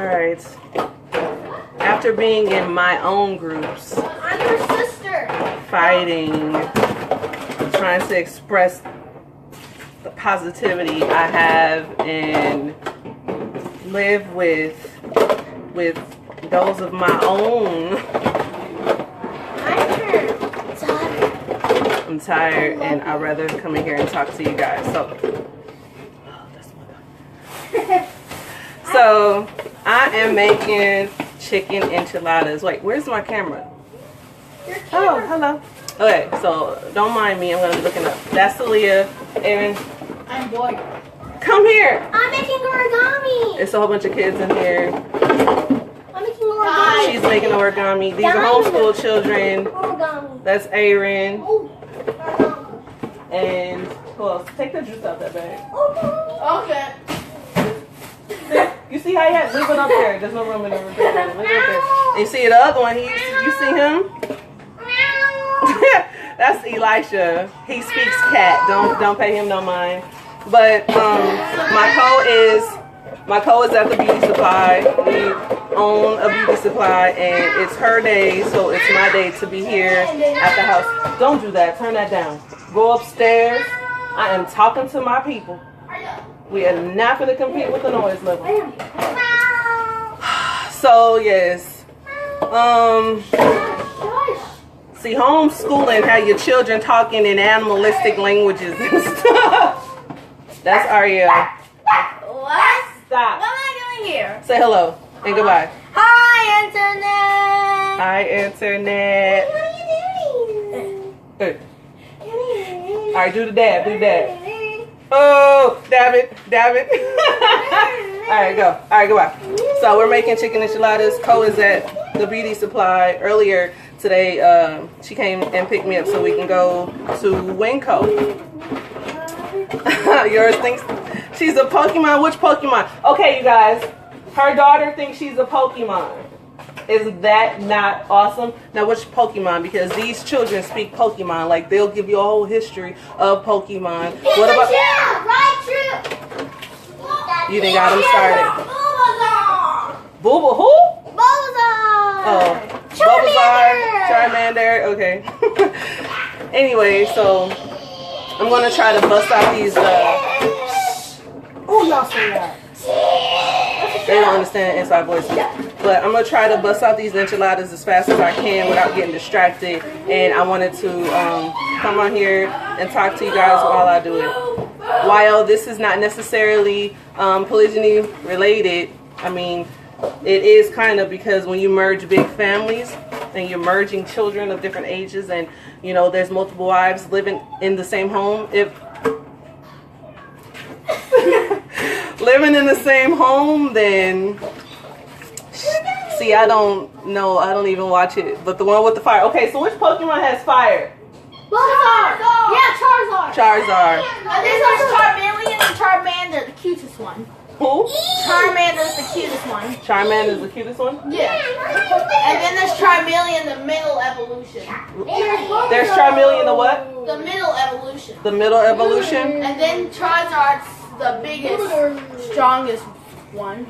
Alright. After being in my own groups, I'm your sister. fighting, trying to express the positivity I have and live with those of my own. I'm tired and I'd rather come in here and talk to you guys. So I am making chicken enchiladas. Wait, where's my camera? Oh, hello. Okay, so don't mind me. I'm gonna be looking up. That's Aaliyah. Aaron. I'm bored. Come here. I'm making origami. It's a whole bunch of kids in here. I'm making origami. She's making origami. These are homeschool children. Origami. That's Aaron. Oh, origami. And who else? Take the juice out that bag. Okay. You see how he had leave it up there. There's no room in the refrigerator. Leave it up there. And you see the other one. You see him? That's Elisha. He speaks cat. Don't pay him no mind. But my co is at the beauty supply. We own a beauty supply and it's her day, so it's my day to be here at the house. Don't do that. Turn that down. Go upstairs. I am talking to my people. We are not going to compete with the noise level. So yes. See, homeschooling have your children talking in animalistic languages and stuff. That's Ariel. What? Stop. What am I doing here? Say hello and goodbye. Hi, Internet. Hi, Internet. What are you doing? Hey. All right, do the dab. Do the dab. Oh, dab it. Dab it. All right, go. All right, goodbye. So we're making chicken enchiladas. Co is at the beauty supply. Earlier today, she came and picked me up so we can go to Winco. Yours thinks she's a Pokemon. Which Pokemon? Okay, you guys. Her daughter thinks she's a Pokemon. Is that not awesome? Now, which Pokemon? Because these children speak Pokemon. Like, they'll give you a whole history of Pokemon. What about... You done got them started. Bulbasaur. Who? Bulbasaur. Oh. Charmander. Okay. Anyway, so I'm going to try to bust out these... Oh, y'all say that. They don't understand inside voices. But I'm going to try to bust out these enchiladas as fast as I can without getting distracted. And I wanted to come on here and talk to you guys while I do it. While this is not necessarily polygyny related, I mean, it is kind of, because when you merge big families and you're merging children of different ages and, you know, there's multiple wives living in the same home, living in the same home, then see, I don't know. I don't even watch it. But the one with the fire. Okay, so which Pokemon has fire? Charizard. Yeah, Charizard. Charizard. This one's Charmeleon and Charmander, the cutest one. Who? Charmander's the cutest one. Charmander's the cutest one? Yeah. And then there's Charmeleon, the middle evolution. There's Charmeleon, the what? The middle evolution. The middle evolution? And then Charizard's the biggest, strongest one.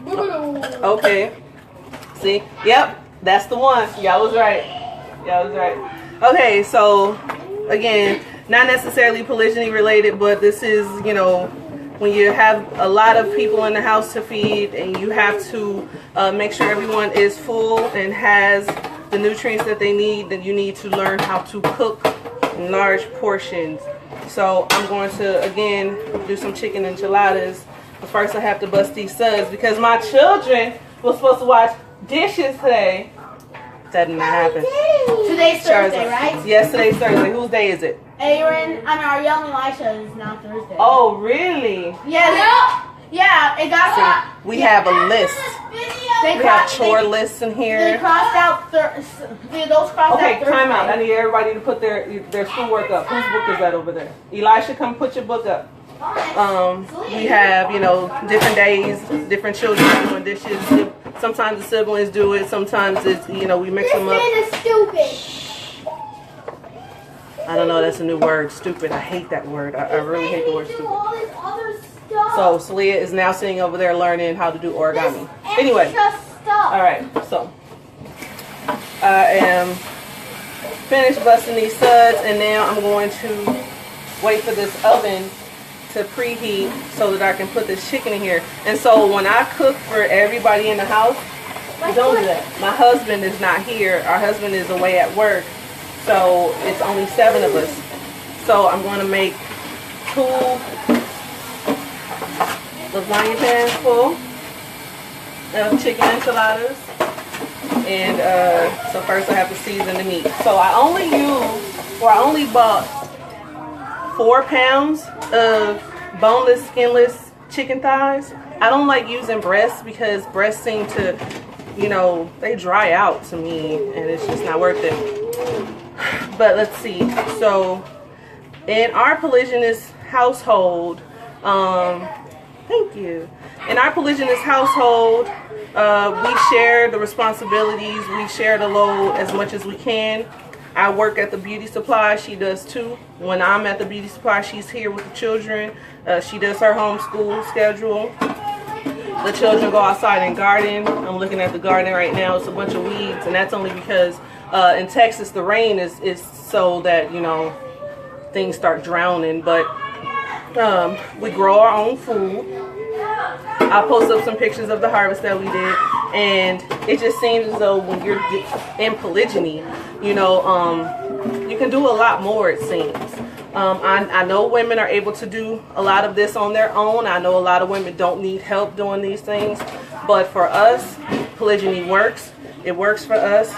Okay. See? Yep. That's the one. Y'all was right. Y'all was right. Okay, so again, not necessarily polygyny related, but this is, you know, when you have a lot of people in the house to feed and you have to make sure everyone is full and has the nutrients that they need, then you need to learn how to cook in large portions. So I'm going to, again, do some chicken enchiladas. But first I have to bust these suds because my children were supposed to watch dishes today. That did not happen. Today's Thursday, right? Yes, today's Thursday. Whose day is it? Ariel and Elisha is now Thursday. Oh, really? Yeah. Yeah, it got... See, we have a list. We have chore lists in here. They crossed out... those crossed out Okay, Thursday. time out. I need everybody to put their schoolwork up. Whose book is that over there? Elisha, come put your book up. We have, you know, different days, different children doing dishes. Sometimes the siblings do it. Sometimes it's, you know, we mix them up. This man is stupid. I don't know. That's a new word. Stupid. I hate that word. I really hate the word stupid. So Celia is now sitting over there learning how to do origami. Anyway, all right, so I am finished busting these studs, and now I'm going to wait for this oven to preheat so that I can put this chicken in here. And so when I cook for everybody in the house, don't do that. My husband is not here. Our husband is away at work, so it's only 7 of us. So I'm going to make 2 lasagna pans full of chicken enchiladas. And so first I have to season the meat. So I only bought 4 pounds of boneless, skinless chicken thighs. I don't like using breasts because breasts seem to, you know, they dry out to me and it's just not worth it. But let's see. So in our polygynous household, thank you. In our polygynous household, we share the responsibilities. We share the load as much as we can. I work at the beauty supply. She does too. When I'm at the beauty supply, she's here with the children. She does her homeschool schedule. The children go outside and garden. I'm looking at the garden right now. It's a bunch of weeds, and that's only because in Texas the rain is so that, you know, things start drowning. But we grow our own food. I'll post up some pictures of the harvest that we did, and it just seems as though when you're in polygyny, you know, you can do a lot more, it seems. I know women are able to do a lot of this on their own. I know a lot of women don't need help doing these things, but for us, polygyny works. It works for us.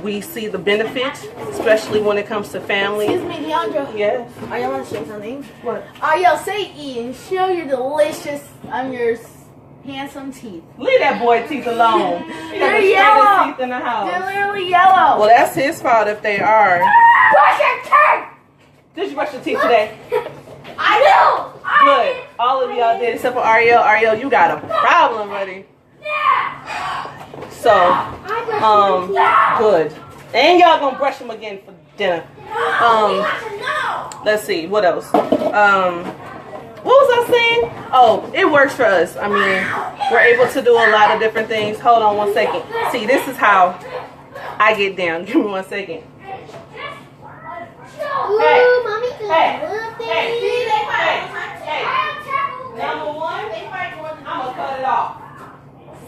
We see the benefits, especially when it comes to family. Excuse me, Deandra. Yes. I want to say something. What? Ariel, say E and show your delicious, your handsome teeth. Leave that boy teeth alone. He got They're the yellow. straightest teeth in the house. They're literally yellow. Well, that's his fault if they are. Brush your teeth! Did you brush your teeth today? I do! Good. All of y'all did except for Ariel. Ariel, you got a problem, buddy. So, good. And y'all gonna brush them again for dinner. Let's see, what else? What was I saying? Oh, it works for us. I mean, we're able to do a lot of different things. Hold on 1 second. See, this is how I get down. Give me 1 second. Hey. Number 1, I'm gonna cut it off.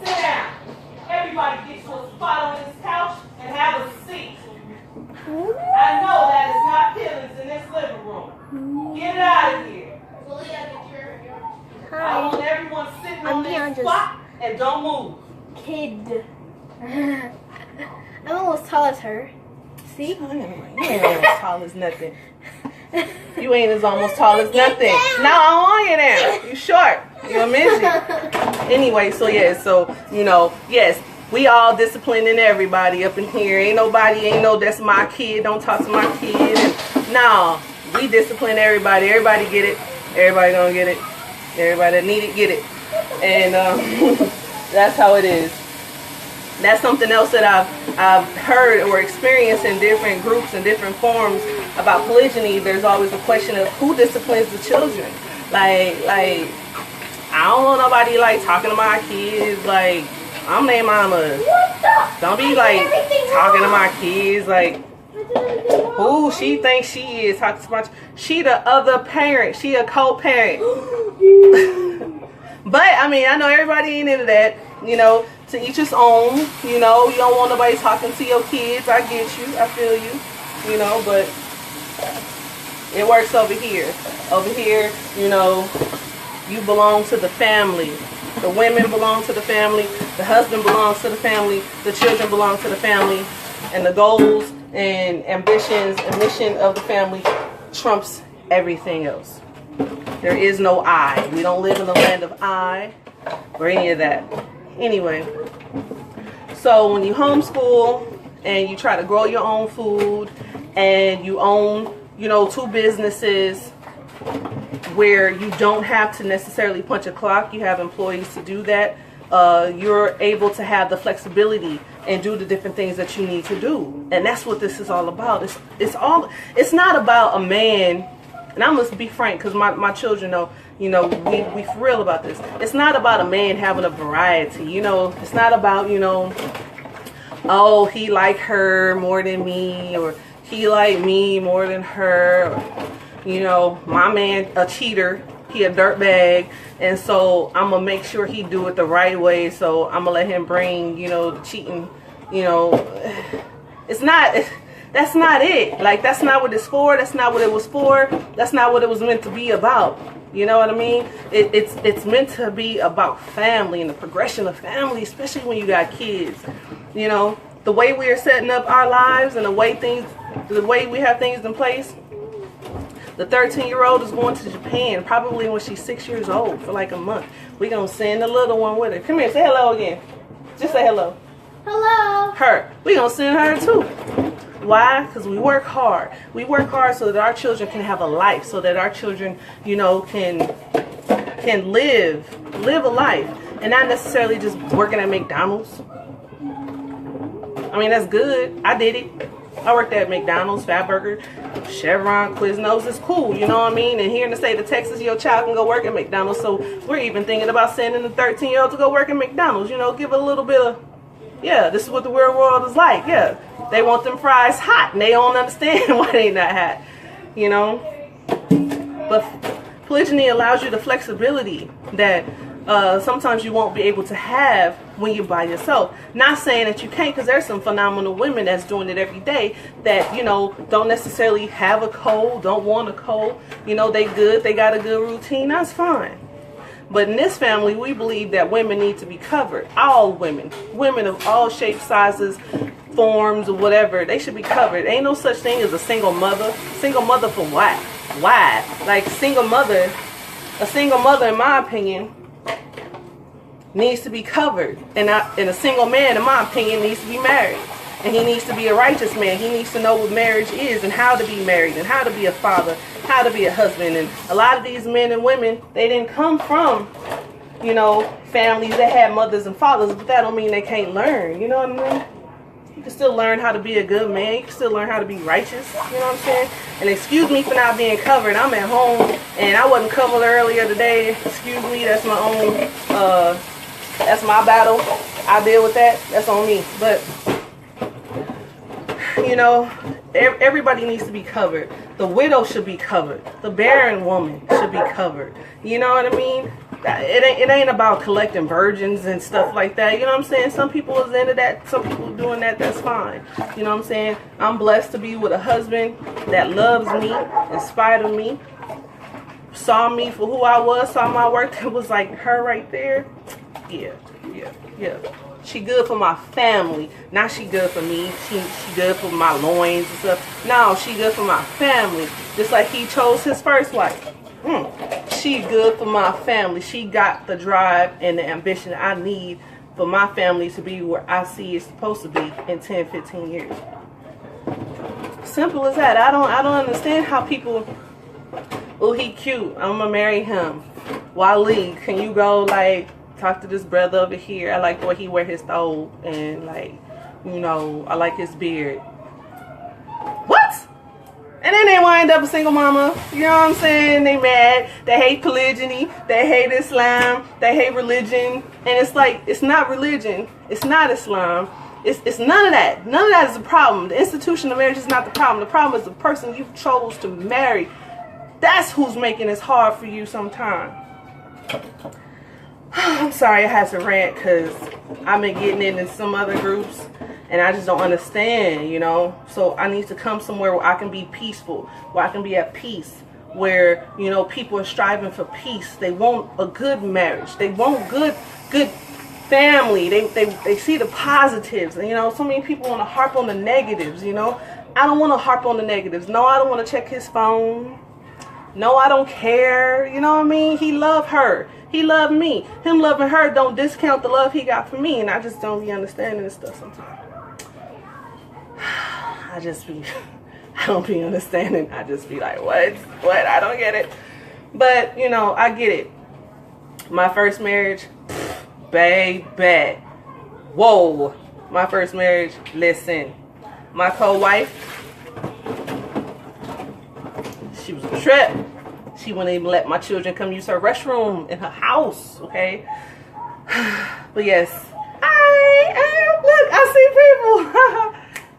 Sit down. Everybody get to a spot on this couch and have a seat. I know that is not feelings in this living room. Get it out of here. I want everyone sitting on this spot and don't move. Kid. I'm almost tall as her. See? You ain't almost tall as nothing. You ain't as almost tall as nothing. No, I want you there. You short. You're a midget. Anyway, so yeah, so, you know, yes, we all disciplining everybody up in here. Ain't no, that's my kid. Don't talk to my kid. And, no, we discipline everybody. Everybody get it. Everybody gonna get it. Everybody that need it, get it. And that's how it is. That's something else that I've heard or experienced in different groups and different forms about polygyny. There's always a question of who disciplines the children. Like I don't want nobody like talking to my kids like I'm their mama. Don't be like talking to my kids like who she thinks she is talking to my she the other parent. She a co-parent. But I mean, I know everybody ain't into that, you know. To each his own, you know. You don't want nobody talking to your kids. I get you. I feel you. You know, but it works over here. Over here, you know, you belong to the family. The women belong to the family. The husband belongs to the family. The children belong to the family. And the goals and ambitions and mission of the family trumps everything else. There is no I. We don't live in the land of I or any of that. Anyway, so when you homeschool and you try to grow your own food and you own, you know, 2 businesses where you don't have to necessarily punch a clock, you have employees to do that, you're able to have the flexibility and do the different things that you need to do. And that's what this is all about. It's not about a man and I must be frank because my children know, you know, we for real about this. It's not about a man having a variety, you know. It's not about, you know, oh, he like her more than me, or he like me more than her, or, you know, my man a cheater, he a dirtbag, and so I'm gonna make sure he do it the right way, so I'm gonna let him bring, you know, the cheating, you know. It's not, that's not it. Like, that's not what it's for. That's not what it was for. That's not what it was meant to be about. You know what I mean? It's meant to be about family and the progression of family, especially when you got kids. You know, the way we are setting up our lives and the way we have things in place. The 13-year-old is going to Japan probably when she's 6 years old for like a month. We're going to send the little one with her. Come here, say hello again. Just say hello. Hello. Her. We're going to send her too. Why? Because we work hard. We work hard so that our children can have a life, so that our children, you know, can live a life, and not necessarily just working at McDonald's. I mean, that's good. I did it. I worked at McDonald's, Fatburger, Chevron, Quiznos. It's cool, you know what I mean? And here in the state of Texas, your child can go work at McDonald's. So we're even thinking about sending the 13-year-old to go work at McDonald's. You know, give it a little bit of, yeah, this is what the real world is like. Yeah, they want them fries hot, and they don't understand why they not hot, you know? But polygyny allows you the flexibility that sometimes you won't be able to have when you're by yourself. Not saying that you can't, because there's some phenomenal women that's doing it every day that, you know, don't necessarily have a cold, don't want a cold. You know, they good, they got a good routine, that's fine. But in this family, we believe that women need to be covered. All women of all shapes, sizes, forms, or whatever, they should be covered. Ain't no such thing as a single mother. Single mother for what? Why? Like, a single mother, in my opinion, needs to be covered. And a single man, in my opinion, needs to be married. And he needs to be a righteous man. He needs to know what marriage is and how to be married and how to be a father, how to be a husband. And a lot of these men and women, they didn't come from, you know, families that had mothers and fathers, but that don't mean they can't learn. You know what I mean? You can still learn how to be a good man. You can still learn how to be righteous. You know what I'm saying? And excuse me for not being covered. I'm at home and I wasn't covered earlier today. Excuse me. That's my own, that's my battle. I deal with that. That's on me. But, you know, everybody needs to be covered. The widow should be covered. The barren woman should be covered. You know what I mean? It ain't about collecting virgins and stuff like that. You know what I'm saying? Some people is into that. Some people doing that. That's fine. You know what I'm saying? I'm blessed to be with a husband that loves me in spite of me. Saw me for who I was. Saw my work. It was like her right there. Yeah. She good for my family. Not she good for me. She good for my loins and stuff. No, she good for my family. Just like he chose his first wife. She good for my family. She got the drive and the ambition I need for my family to be where I see it's supposed to be in 10, 15 years. Simple as that. I don't understand how people, oh, he cute, I'm gonna marry him. Wally, can you go like talk to this brother over here? I like the way he wear his thobe, and like, you know, I like his beard. What? And then they wind up a single mama. You know what I'm saying? They mad. They hate polygyny. They hate Islam. They hate religion. And it's like, it's not religion. It's not Islam. It's none of that. None of that is the problem. The institution of marriage is not the problem. The problem is the person you chose to marry. That's who's making it hard for you sometimes. I'm sorry I had to rant because I've been getting in some other groups and I just don't understand, you know. So I need to come somewhere where I can be peaceful, where I can be at peace, where, you know, people are striving for peace. They want a good marriage. They want good family. They see the positives. And, you know, so many people want to harp on the negatives, you know. I don't want to harp on the negatives. No, I don't want to check his phone. No, I don't care. You know what I mean? He loved her. He loved me. Him loving her don't discount the love he got for me. And I just don't be understanding this stuff sometimes. I don't be understanding. I just be like, what? I don't get it. But, you know, I get it. My first marriage, baby. Whoa. My first marriage, listen. My co-wife, she was trip. She wouldn't even let my children come use her restroom in her house, okay? But yes, I see people.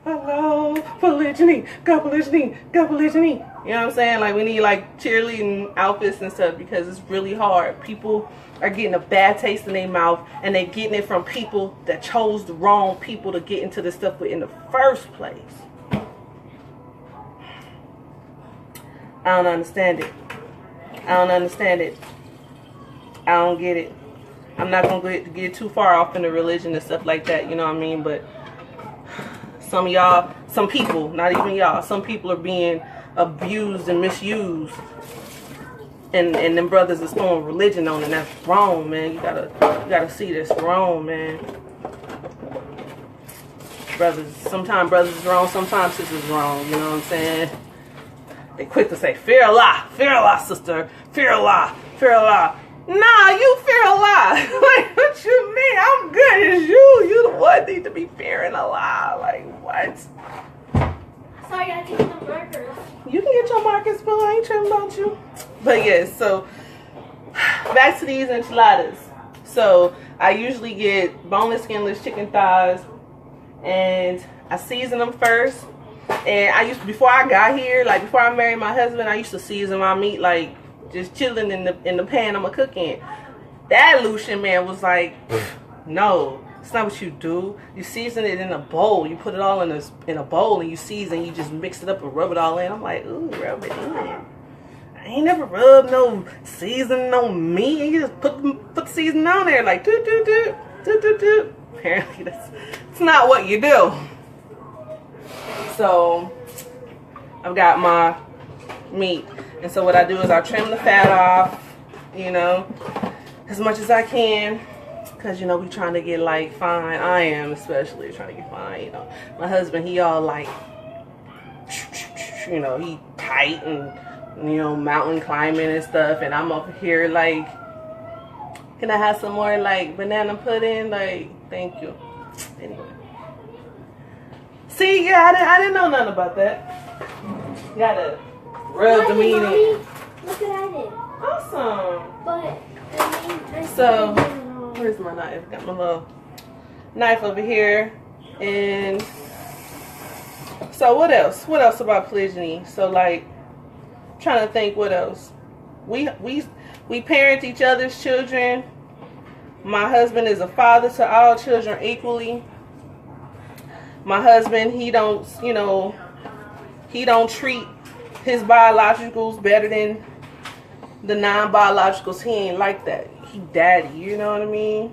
Hello, polygyny, got polygyny, got polygyny. You know what I'm saying? Like, we need like cheerleading outfits and stuff because it's really hard. People are getting a bad taste in their mouth, and they're getting it from people that chose the wrong people to get into this stuff with in the first place. I don't understand it. I don't understand it. I don't get it. I'm not going to get too far off into religion and stuff like that, you know what I mean? But some of y'all, some people, not even y'all, some people are being abused and misused. And them brothers is throwing religion on, and that's wrong, man. You gotta see this wrong, man. Brothers, sometimes brothers is wrong, sometimes sisters is wrong, you know what I'm saying? They quick to say, fear Allah, sister, fear Allah, fear Allah. Nah, you fear Allah. Like, what you mean? I'm good as you. You the one need to be fearing Allah. Like, what? Sorry, I gotta take the markers. You can get your markers, but I ain't tripping about you. But yes, so back to these enchiladas. So I usually get boneless, skinless chicken thighs, and I season them first. And before I got here, like before I married my husband, I used to season my meat like just chilling in the pan I'm a cook in. That Lucian man was like, no, it's not what you do. You season it in a bowl. You put it all in a bowl and you season. You just mix it up and rub it all in. I'm like, ooh, rub it in. I ain't never rubbed no seasoning on meat. You just put the seasoning on there like do do do do do do. Apparently that's not what you do. So I've got my meat, and so what I do is I trim the fat off, you know, as much as I can, because you know we trying to get like fine. I am especially trying to get fine. You know, my husband, he all like, you know, he tight and you know mountain climbing and stuff, and I'm over here like, can I have some more like banana pudding? Like, thank you. Anyway. See, yeah, I didn't know nothing about that. You gotta rub the meat in. Look what I did. Awesome. But so, where's my knife? Got my little knife over here. And so what else? What else about polygyny? So like, I'm trying to think what else. We parent each other's children. My husband is a father to all children equally. My husband, he don't treat his biologicals better than the non-biologicals. He ain't like that. He daddy, you know what I mean?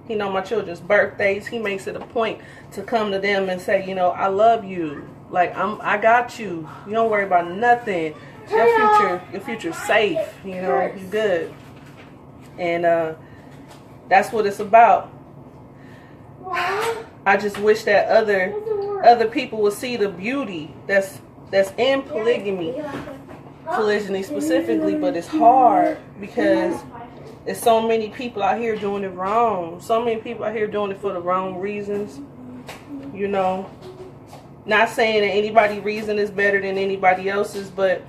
He know my children's birthdays. He makes it a point to come to them and say, you know, I love you. Like, I got you. You don't worry about nothing. Your future's safe. You know, you good. And that's what it's about. I just wish that other people would see the beauty that's in polygyny specifically, but it's hard because there's so many people out here doing it wrong. So many people out here doing it for the wrong reasons. You know, not saying that anybody's reason is better than anybody else's, but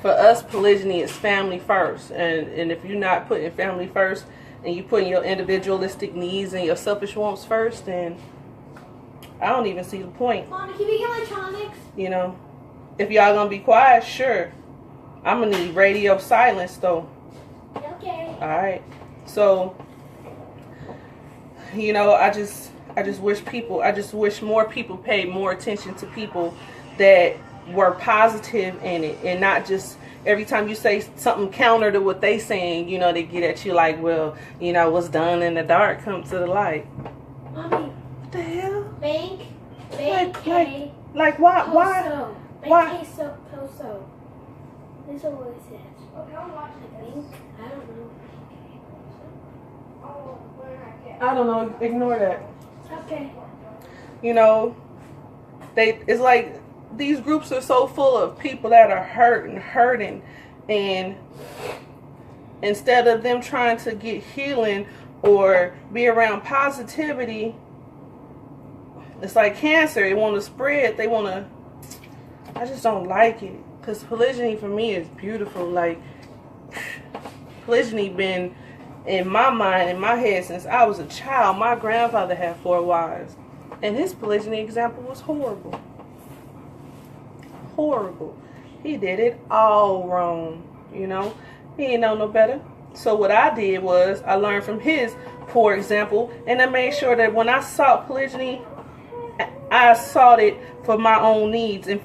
for us, polygyny is family first, and if you're not putting family first, and you putting your individualistic needs and your selfish wants first, then I don't even see the point. Mom, can we get electronics? You know, if y'all gonna be quiet, sure. I'm gonna need radio silence though. Okay. All right. So, you know, I just wish more people paid more attention to people that were positive in it, and not just every time you say something counter to what they saying, you know, they get at you like, well, you know, what's done in the dark comes to the light. Mommy. What the hell? Bank like why? Bank Poso. This is what it says. I don't know. I don't know. Ignore that. Okay. You know, it's like these groups are so full of people that are hurting, and instead of them trying to get healing or be around positivity, it's like cancer. They want to spread. They want to I just don't like it. Because polygyny for me is beautiful. Like, polygyny been in my mind, in my head since I was a child. My grandfather had 4 wives. And his polygyny example was horrible. Horrible. He did it all wrong, you know. He didn't know no better. So what I did was I learned from his poor example, and I made sure that when I sought polygyny, I sought it for my own needs, and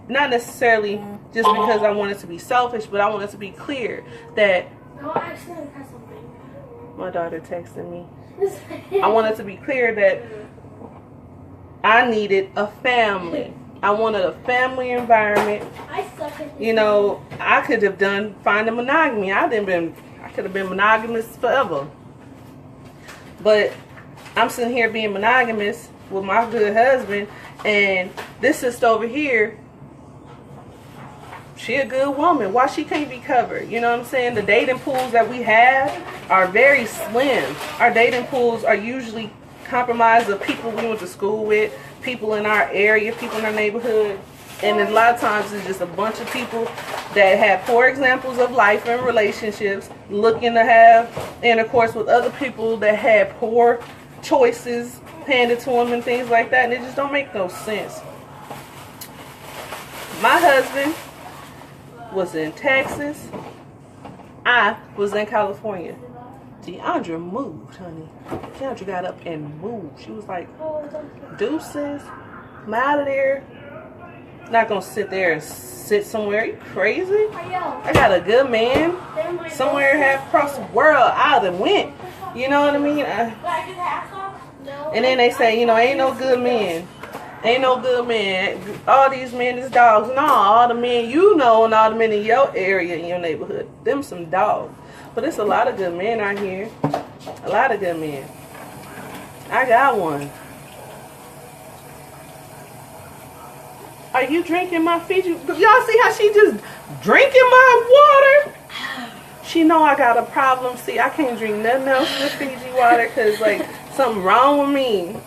not necessarily just because I wanted to be selfish, but I wanted to be clear that No, I accidentally pressed something. my daughter texted me. I wanted to be clear that I needed a family. I wanted a family environment. I suck at this. You know, I could have done finding monogamy. I could have been monogamous forever. But I'm sitting here being monogamous with my good husband, and this sister over here, she a good woman. Why she can't be covered? You know what I'm saying? The dating pools that we have are very slim. Our dating pools are usually compromised of people we went to school with, people in our area, people in our neighborhood. And a lot of times it's just a bunch of people that have poor examples of life and relationships, looking to have intercourse with other people that had poor choices handed to them and things like that. And it just don't make no sense. My husband was in Texas. I was in California. Deandra moved, honey. Deandra got up and moved. She was like, deuces, I'm out of there. Not gonna sit there and sit somewhere. Are you crazy? I got a good man somewhere half across the world. I done went. You know what I mean? And then they say, you know, ain't no good men. Ain't no good men. All these men is dogs. No, all the men you know and all the men in your area, in your neighborhood, them some dogs. But it's a lot of good men out here. A lot of good men. I got one. Are you drinking my Fiji? Y'all see how she just drinking my water? She know I got a problem. See, I can't drink nothing else with Fiji water because, like, something wrong with me.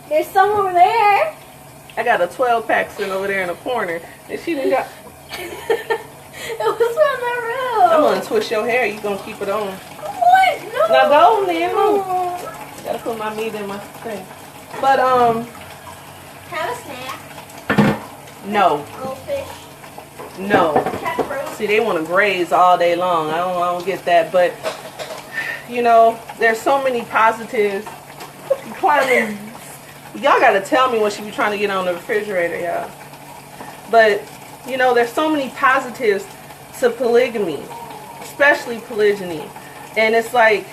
There's some over there. I got a 12-pack sitting over there in the corner. And she done got... It was on the roof. I'm going to twist your hair. You going to keep it on. What? No. Now go, man. Move. Gotta put my meat in my thing. But, Have a snack. no. Goldfish. No. Cat fruit. See, they want to graze all day long. I don't get that. But, you know, there's so many positives. Climbing. Y'all got to tell me when she be trying to get on the refrigerator, y'all. But, you know, there's so many positives to polygamy, especially polygyny. And it's like,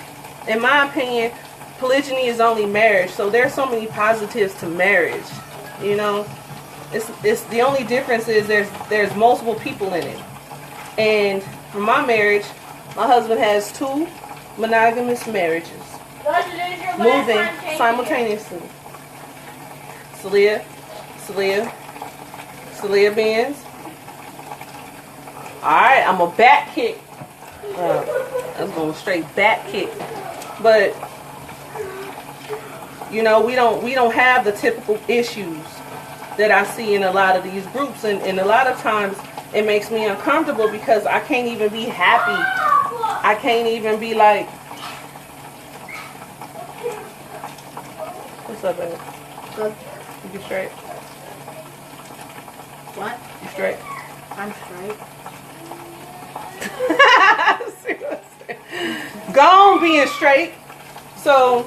in my opinion, polygyny is only marriage. So there's so many positives to marriage, you know. It's the only difference is there's multiple people in it. And for my marriage, my husband has 2 monogamous marriages, moving simultaneously. Celia Benz. Alright, I'm a back kick. I'm going straight back kick. But you know, we don't have the typical issues that I see in a lot of these groups, and a lot of times it makes me uncomfortable because I can't even be happy. I can't even be like, what's up, baby? Good. You straight? What? You straight? I'm straight. Go on being straight. So,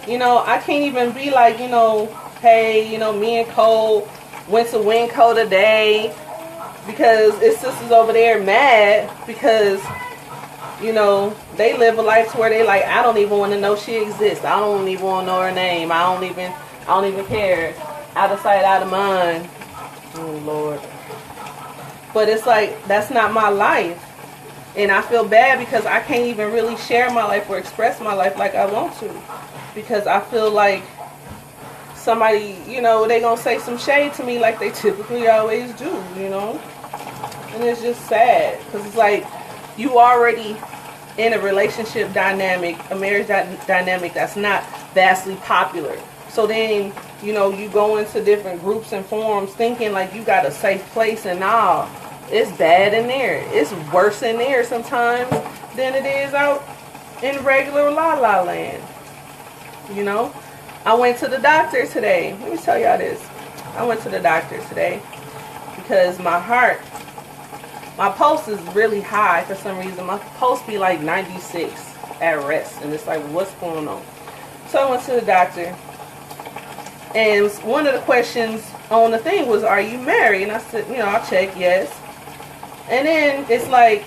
you know, I can't even be like, you know, hey, you know, me and Cole went to Winco today because his sister's over there mad because, you know, they live a life to where they like, I don't even want to know she exists. I don't even want to know her name. I don't even care. Out of sight, out of mind. Oh, Lord. But it's like, that's not my life. And I feel bad because I can't even really share my life or express my life like I want to. Because I feel like somebody, you know, they gonna say some shade to me like they typically always do, you know. And it's just sad because it's like you already in a relationship dynamic, a marriage dynamic that's not vastly popular. So then, you know, you go into different groups and forums thinking like you got a safe place, and nah, it's bad in there. It's worse in there sometimes than it is out in regular La La Land. You know, I went to the doctor today. Let me tell y'all this. I went to the doctor today because my pulse is really high for some reason. My pulse be like 96 at rest, and it's like, what's going on? So I went to the doctor, and one of the questions on the thing was, are you married? And I said, you know, I'll check yes. And then it's like,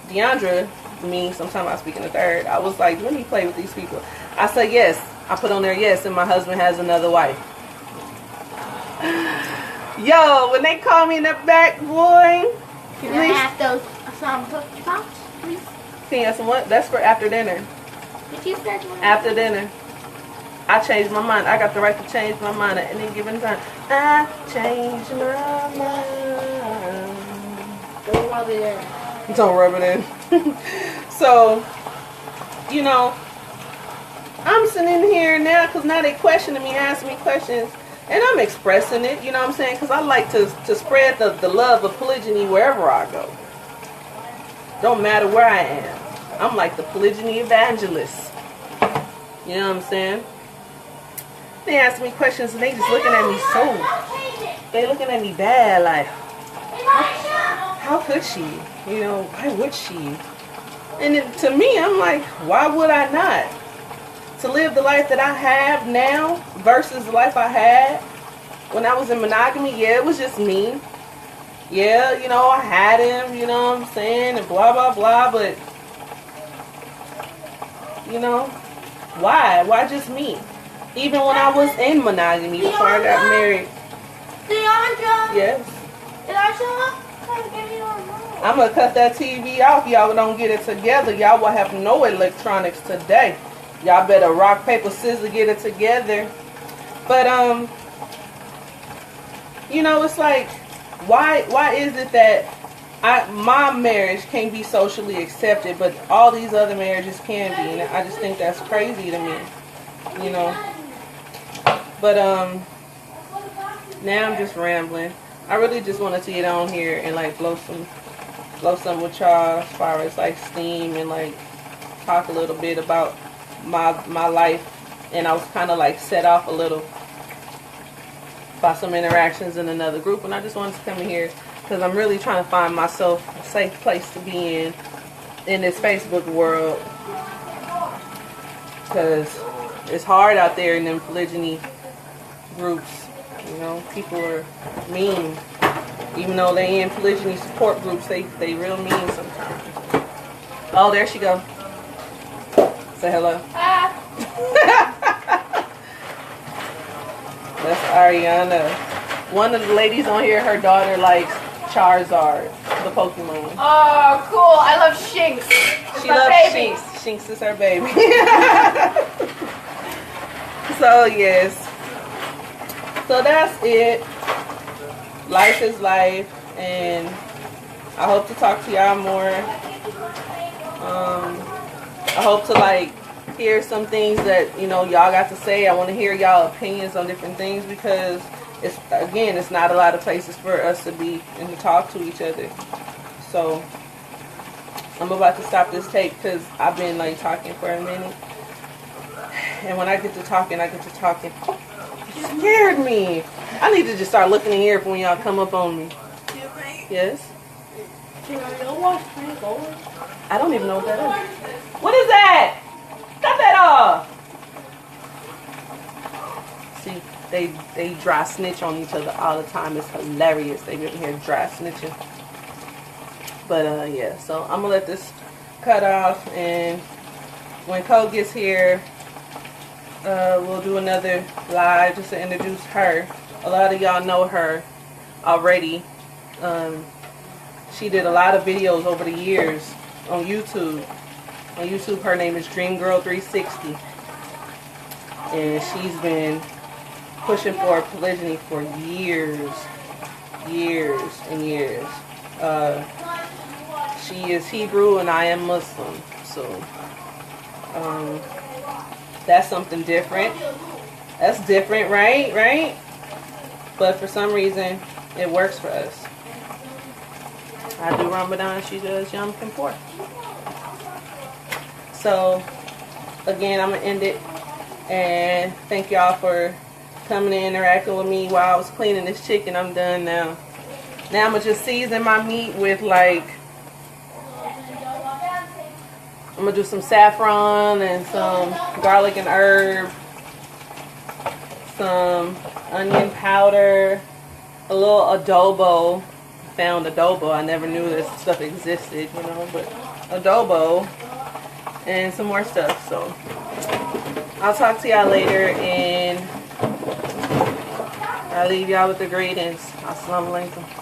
Deandra, me, sometimes I speak in the third, I was like, let me play with these people. I said yes. I put on there yes, and my husband has another wife. Yo, when they call me in the back, boy. Can I have those some cookie pops, please? Can you have some what? That's for after dinner. Did you start one? After dinner. I changed my mind. I got the right to change my mind at any given time. I changed my mind. Don't rub it in. Don't rub it in. So, you know, I'm sitting here now because now they questioning me, asking me questions, and I'm expressing it, you know what I'm saying? Because I like to spread the love of polygyny wherever I go. Don't matter where I am. I'm like the polygyny evangelist. You know what I'm saying? They ask me questions and they just looking at me they looking at me bad, like, how could she? You know, why would she? And then, to me, I'm like, why would I not? To live the life that I have now versus the life I had when I was in monogamy, yeah, it was just me. Yeah, you know, I had him, you know what I'm saying, and blah, blah, blah, but, you know, why? Why just me? Even when I was in monogamy before I got married. Deandra! Yes. Did I show up? Give you a remote. I'm going to cut that TV off. Y'all don't get it together. Y'all will have no electronics today. Y'all better rock, paper, scissors, get it together. But, you know, it's like, why is it that my marriage can't be socially accepted, but all these other marriages can be? And I just think that's crazy to me, you know. But, now I'm just rambling. I really just wanted to get on here and, like, blow some with y'all as far as, like, steam and, like, talk a little bit about my life. And I was kind of, like, set off a little by some interactions in another group, and I just wanted to come in here because I'm really trying to find myself a safe place to be in this Facebook world, because it's hard out there in them polygyny groups. You know, people are mean. Even though they in polygyny support groups, they real mean sometimes. Oh, there she go. Say hello. That's Ariana. One of the ladies on here, her daughter likes Charizard, the Pokemon. Oh, cool. I love Shinx. She loves Shinx. Shinx is her baby. So, yes. So, that's it. Life is life. And I hope to talk to y'all more. I hope to, like, hear some things that, you know, y'all got to say. I want to hear y'all opinions on different things, because it's not a lot of places for us to be and to talk to each other. So I'm about to stop this tape because I've been, like, talking for a minute, and when I get to talking, it scared me. I need to just start looking in here for when y'all come up on me. Yes. I don't even know what that is. What is that? Cut that off. See, they dry snitch on each other all the time. It's hilarious. They get in here dry snitching. But yeah, so I'm gonna let this cut off, and when Cole gets here, we'll do another live just to introduce her. A lot of y'all know her already. She did a lot of videos over the years on YouTube. On YouTube, her name is DreamGirl360, and she's been pushing for polygyny for years and years. She is Hebrew and I am Muslim, so that's something different. That's different, right? Right? But for some reason, it works for us. I do Ramadan, she does Yom Kippur. So, again, I'm going to end it. And thank y'all for coming and interacting with me while I was cleaning this chicken. I'm done now. Now I'm going to just season my meat with like, I'm going to do some saffron and some garlic and herb, some onion powder, a little adobo. Found adobo. I never knew this stuff existed, you know, but adobo and some more stuff. So I'll talk to y'all later, and I'll leave y'all with the greetings. Assalamu alaikum.